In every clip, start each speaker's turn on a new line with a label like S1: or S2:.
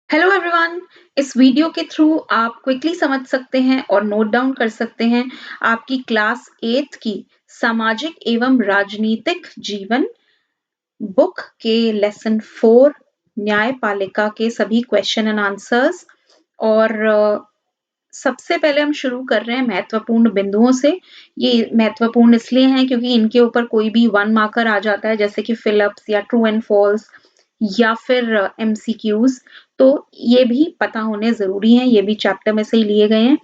S1: Hello everyone. इस video के through आप क्विकली समझ सकते हैं और नोट डाउन कर सकते हैं आपकी क्लास 8th की सामाजिक एवं राजनीतिक जीवन बुक के लेसन 4 न्यायपालिका के सभी क्वेश्चन एंड आंसर्स। और सबसे पहले हम शुरू कर रहे हैं महत्वपूर्ण बिंदुओं से। ये महत्वपूर्ण इसलिए हैं क्योंकि इनके ऊपर कोई भी 1 मार्कर आ जाता है, जैसे कि फिल-अप्स या ट्रू एंड फॉल्स या फिर एमसीक्यूज़, तो ये भी पता होने ज़रूरी हैं, ये भी चैप्टर में से ही लिए गए हैं।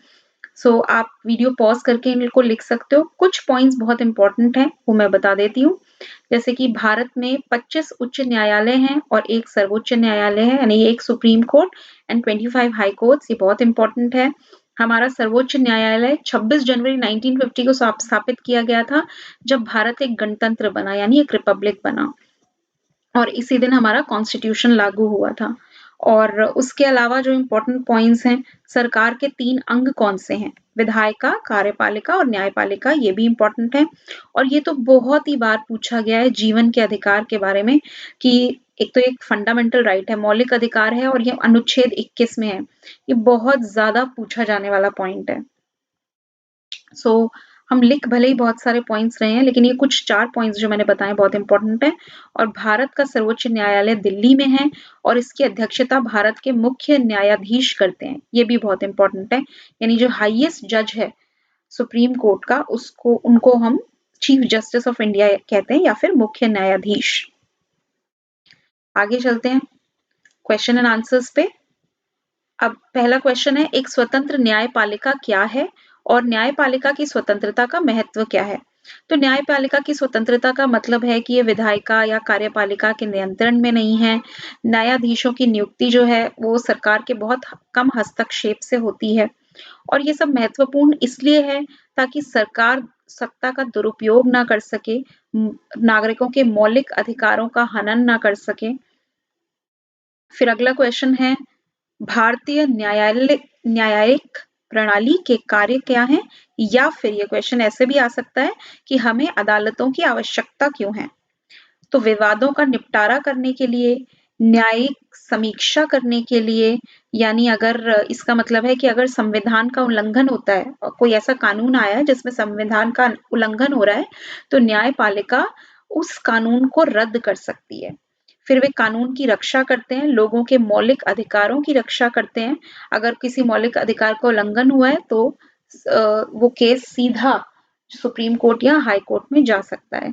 S1: सो आप वीडियो पॉज़ करके इनको लिख सकते हो। कुछ पॉइंट्स बहुत इम्पोर्टेंट हैं, वो मैं बता देती हूँ। जैसे कि भारत में 25 उच्च न्यायालय हैं और 1 सर्वोच्च न्यायालय है, यानी 1 supreme court and 25 high courts, ये बहुत इम्पोर्टेंट है। हमारा सर्वोच्च न्यायालय 26 जनवरी 1950 को स्थापित किया गया था, जब भारत एक गणतंत्र बना, यानी एक रिपब्लिक बना। और इसी दिन हमारा कॉन्स्टिट्यूशन लागू हुआ था। और उसके अलावा जो इम्पोर्टेंट पॉइंट्स हैं, सरकार के 3 अंग कौन-से हैं? विधायिका, कार्यपालिका और न्यायपालिका, ये भी इम्पोर्टेंट है। और ये तो बहुत ही बार पूछा गया है जीवन के अधिकार के बारे में कि एक तो एक फंडामेंटल राइट है, मौलिक अधिकार है और ये अनुच्छेद 21 में है। ये बहुत ज़्यादा पूछा जाने वाला पॉइंट है। सो हम लिख भले ही बहुत सारे पॉइंट्स रहे हैं, लेकिन ये कुछ 4 पॉइंट्स जो मैंने बताए बहुत इम्पोर्टेंट हैं। और भारत का सर्वोच्च न्यायालय दिल्ली में है और इसकी अध्यक्षता भारत के मुख्य न्यायाधीश करते हैं, ये भी बहुत इम्पोर्टेंट है। यानी जो हाईएस्ट जज है सुप्रीम कोर्ट का, उसको उनको हम चीफ जस्टिस ऑफ इंडिया कहते हैं या फिर मुख्य न्यायाधीश। आगे चलते हैं क्वेश्चन एंड आंसर्स पे। अब पहला क्वेश्चन है, एक स्वतंत्र न्यायपालिका क्या है और न्यायपालिका की स्वतंत्रता का महत्व क्या है? तो न्यायपालिका की स्वतंत्रता का मतलब है कि ये विधायिका या कार्यपालिका के नियंत्रण में नहीं है। न्यायाधीशों की नियुक्ति जो है वो सरकार के बहुत कम हस्तक्षेप से होती है। और ये सब महत्वपूर्ण इसलिए है ताकि सरकार सत्ता का दुरुपयोग ना कर सके, नागरिकों के मौलिक अधिकारों का हनन ना कर सके। फिर अगला क्वेश्चन है, भारतीय न्यायिक प्रणाली के कार्य क्या हैं? या फिर ये क्वेश्चन ऐसे भी आ सकता है कि हमें अदालतों की आवश्यकता क्यों है? तो विवादों का निपटारा करने के लिए, न्यायिक समीक्षा करने के लिए, यानी अगर इसका मतलब है कि अगर संविधान का उल्लंघन होता है और कोई ऐसा कानून आया है जिसमें संविधान का उल्लंघन हो रहा है, तो न्यायपालिका उस कानून को रद्द कर सकती है। फिर वे कानून की रक्षा करते हैं, लोगों के मौलिक अधिकारों की रक्षा करते हैं। अगर किसी मौलिक अधिकार का उल्लंघन हुआ है तो वो केस सीधा सुप्रीम कोर्ट या हाई कोर्ट में जा सकता है।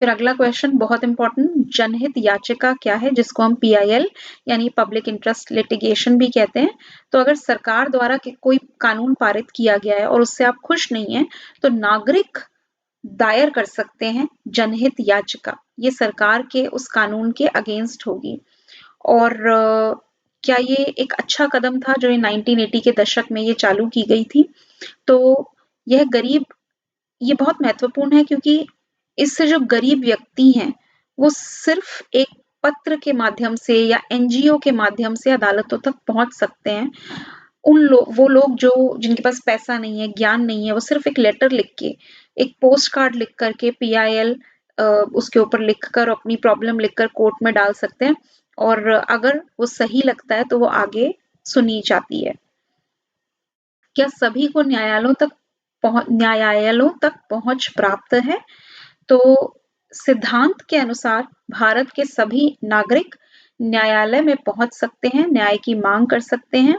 S1: फिर अगला क्वेश्चन बहुत इम्पोर्टेंट, जनहित याचिका क्या है, जिसको हम पीआईएल यानी पब्लिक इंटरेस्ट लिटिगेशन भी कहते हैं। तो अगर सरकार द्वारा कोई कानून पारित किया गया है और उससे आप खुश नहीं हैं, तो नागरिक दायर कर सकते हैं जनहित याचिका। ये सरकार के उस कानून के अगेंस्ट होगी। और क्या ये एक अच्छा कदम था जो 1980 के दशक में ये चालू की गई थी? तो यह गरीब ये बहुत महत्वपूर्ण है क्योंकि इससे जो गरीब व्यक्ति हैं, वो सिर्फ एक पत्र के माध्यम से या एनजीओ के माध्यम से अदालतों तक पहुँच सकते हैं। वो लोग जो जिनके पास पैसा नहीं है, ज्ञान नहीं है, वो सिर्फ एक लेटर लिख के, एक पोस्ट कार्ड लिख कर के पीआईएल उसके ऊपर लिखकर अपनी प्रॉब्लम लिखकर कोर्ट में डाल सकते हैं और अगर वो सही लगता है तो वो आगे सुनी जाती है। क्या सभी को न्यायालयों तक पहुँच प्राप्त है? तो सिद्धांत के अनुसार भारत के सभी नागरिक न्यायालय में पहुँच सकते हैं, न्याय की माँग कर सकते हैं।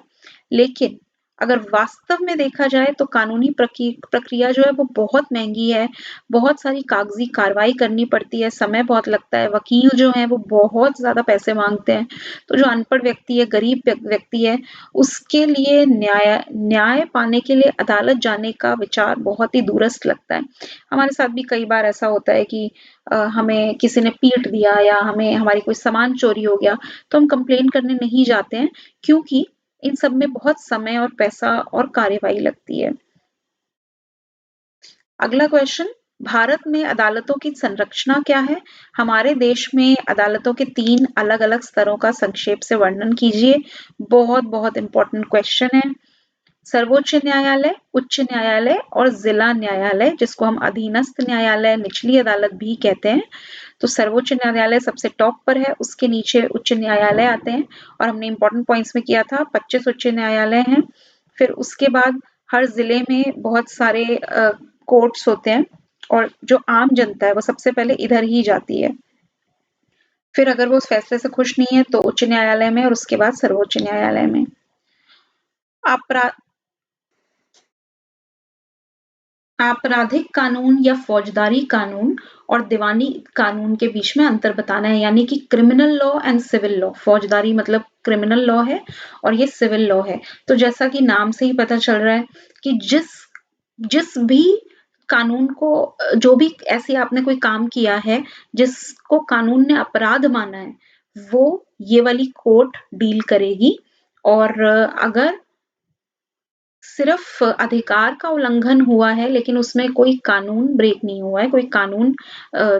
S1: लेकिन अगर वास्तव में देखा जाए तो कानूनी प्रक्रिया जो है वो बहुत महँगी है, बहुत सारी कागज़ी कार्रवाई करनी पड़ती है, समय बहुत लगता है, वकील जो हैं वो बहुत ज़्यादा पैसे माँगते हैं। तो जो अनपढ़ व्यक्ति है, गरीब व्यक्ति है, उसके लिए न्याय पाने के लिए अदालत जाने का विचार बहुत ही दूरस्थ लगता है। हमारे साथ भी कई बार ऐसा होता है कि हमें किसी ने पीट दिया या हमारी कोई सामान चोरी हो गया, तो हम कंप्लेन करने नहीं जाते हैं क्योंकि इन सब में बहुत समय और पैसा और कार्यवाही लगती है। अगला क्वेश्चन, भारत में अदालतों की संरचना क्या है? हमारे देश में अदालतों के 3 अलग-अलग स्तरों का संक्षेप से वर्णन कीजिए। बहुत-बहुत इम्पोर्टेंट क्वेश्चन है। सर्वोच्च न्यायालय, उच्च न्यायालय और जिला न्यायालय, जिसको हम अधीनस्थ न्यायालय, निचली अदालत भी कहते हैं। तो सर्वोच्च न्यायालय सबसे टॉप पर है, उसके नीचे उच्च न्यायालय आते हैं और हमने इम्पोर्टेंट पॉइंट्स में किया था 25 उच्च न्यायालय हैं। फिर उसके बाद हर जिले में बहुत सारे कोर्ट्स होते हैं और जो आम जनता है वो सबसे पहले इधर ही जाती है। फिर अगर वो उस फैसले से खुश नहीं है तो उच्च न्यायालय में और उसके बाद सर्वोच्च न्यायालय में। आपराधिक कानून या फौजदारी कानून और दीवानी कानून के बीच में अंतर बताना है, यानी कि criminal law and civil law. फौजदारी मतलब क्रिमिनल लॉ है और ये सिविल लॉ है। तो जैसा कि नाम से ही पता चल रहा है कि जिस भी कानून को जो भी ऐसे आपने कोई काम किया है जिसको कानून ने अपराध माना है, वो ये वाली कोर्ट डील करेगी। और अगर सिर्फ अधिकार का उल्लंघन हुआ है लेकिन उसमें कोई कानून ब्रेक नहीं हुआ है, कोई कानून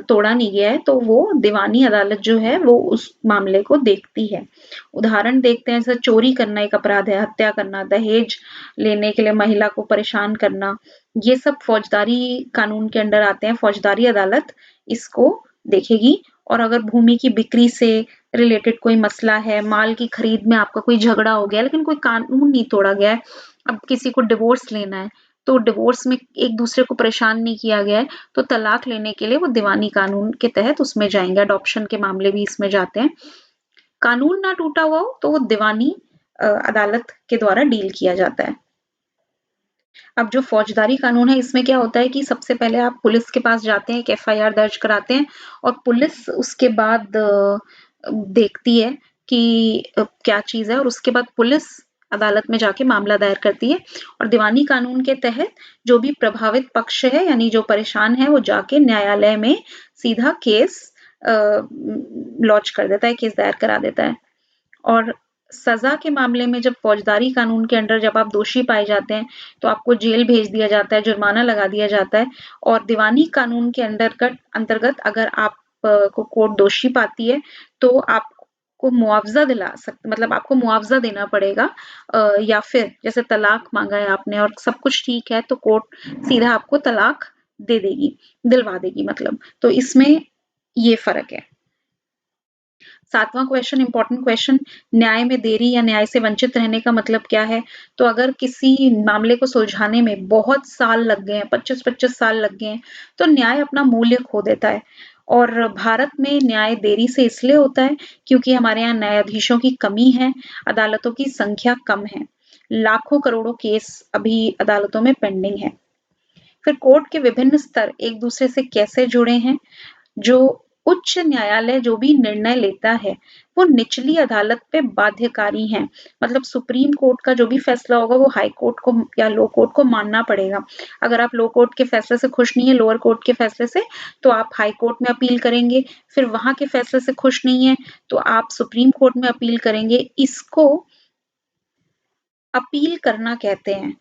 S1: तोड़ा नहीं गया है, तो वो दीवानी अदालत जो है वो उस मामले को देखती है। उदाहरण देखते हैं, जैसे चोरी करना एक अपराध है, हत्या करना, दहेज लेने के लिए महिला को परेशान करना, ये सब फौजदारी कानून के अंडर आते हैं। फौजदारी अदालत इसको देखेगी। और अगर भूमि की बिक्री से रिलेटेड कोई मसला है, माल की खरीद में आपका कोई झगड़ा हो गया लेकिन कोई कानून नहीं तोड़ा गया है, अब किसी को डिवोर्स लेना है तो डिवोर्स में एक दूसरे को परेशान नहीं किया गया है, तो तलाक लेने के लिए वो दीवानी कानून के तहत उसमें जाएंगे। अडॉप्शन के मामले भी इसमें जाते हैं। कानून ना टूटा हुआ हो तो वो दीवानी अदालत के द्वारा डील किया जाता है। अब जो फौजदारी कानून है, इसमें क्या होता है कि सबसे पहले आप पुलिस के पास जाते हैं, एक एफआईआर दर्ज कराते हैं और पुलिस उसके बाद देखती है कि क्या चीज़ है और उसके बाद पुलिस अदालत में जाके मामला दायर करती है। और दीवानी कानून के तहत जो भी प्रभावित पक्ष है, यानी जो परेशान है, वो जाके न्यायालय में सीधा केस लॉन्च कर देता है, केस दायर करा देता है। और सजा के मामले में जब फौजदारी कानून के अंडर जब आप दोषी पाए जाते हैं, तो आपको जेल भेज दिया जाता है, जुर्माना लगा दिया जाता है। और दीवानी कानून के अंतर्गत अगर आप को कोर्ट दोषी पाती है, तो आपको मुआवजा मतलब आपको मुआवजा देना पड़ेगा। या फिर जैसे तलाक मांगा है आपने और सब कुछ ठीक है, तो कोर्ट सीधा आपको तलाक दे देगी, दिलवा देगी मतलब। तो इसमें ये फर्क है। 7वां क्वेश्चन, इंपॉर्टेंट क्वेश्चन, न्याय में देरी या न्याय से वंचित रहने का मतलब क्या है? तो अगर किसी मामले को सुलझाने में बहुत साल लग गए हैं, 25-25 साल लग गए हैं, तो न्याय अपना मूल्य खो देता है। और भारत में न्याय देरी से इसलिए होता है क्योंकि हमारे यहाँ न्यायाधीशों की कमी है, अदालतों की संख्या कम है। लाखों करोड़ों केस अभी अदालतों में पेंडिंग है। फिर कोर्ट के विभिन्न स्तर एक दूसरे से कैसे जुड़े हैं? जो उच्च न्यायालय जो भी निर्णय लेता है, वो निचली अदालत पे बाध्यकारी है। मतलब सुप्रीम कोर्ट का जो भी फैसला होगा वो हाई कोर्ट को या लो कोर्ट को मानना पड़ेगा। अगर आप लो कोर्ट के फैसले से खुश नहीं है, लोअर कोर्ट के फैसले से, तो आप हाई कोर्ट में अपील करेंगे। फिर वहां के फैसले से खुश नहीं है, तो आप सुप्रीम कोर्ट में अपील करेंगे। इसको अपील करना कहते हैं।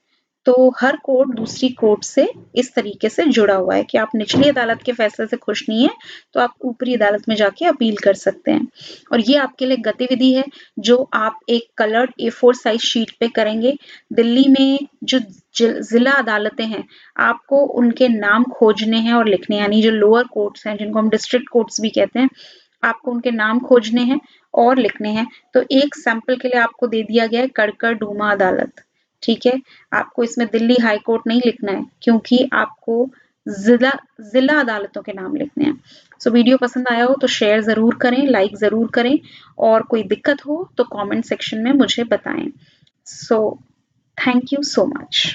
S1: तो हर कोर्ट दूसरी कोर्ट से इस तरीके से जुड़ा हुआ है कि आप निचली अदालत के फैसले से खुश नहीं है, तो आप ऊपरी अदालत में जाके अपील कर सकते हैं। और ये आपके लिए गतिविधि है जो आप एक कलर्ड A4 साइज शीट पे करेंगे। दिल्ली में जो जिला अदालतें हैं, आपको उनके नाम खोजने हैं और लिखने हैं, यानी जो लोअर कोर्ट्स हैं जिनको हम डिस्ट्रिक्ट कोर्ट्स भी कहते हैं, आपको उनके नाम खोजने हैं और लिखने हैं। तो एक सैंपल के लिए आपको दे दिया गया है कड़कर डूमा अदालत, ठीक है। आपको इसमें दिल्ली हाई कोर्ट नहीं लिखना है क्योंकि आपको जिला जिला अदालतों के नाम लिखने हैं। सो वीडियो पसंद आया हो तो शेयर जरूर करें, लाइक जरूर करें और कोई दिक्कत हो तो कमेंट सेक्शन में मुझे बताएं। So thank you so much.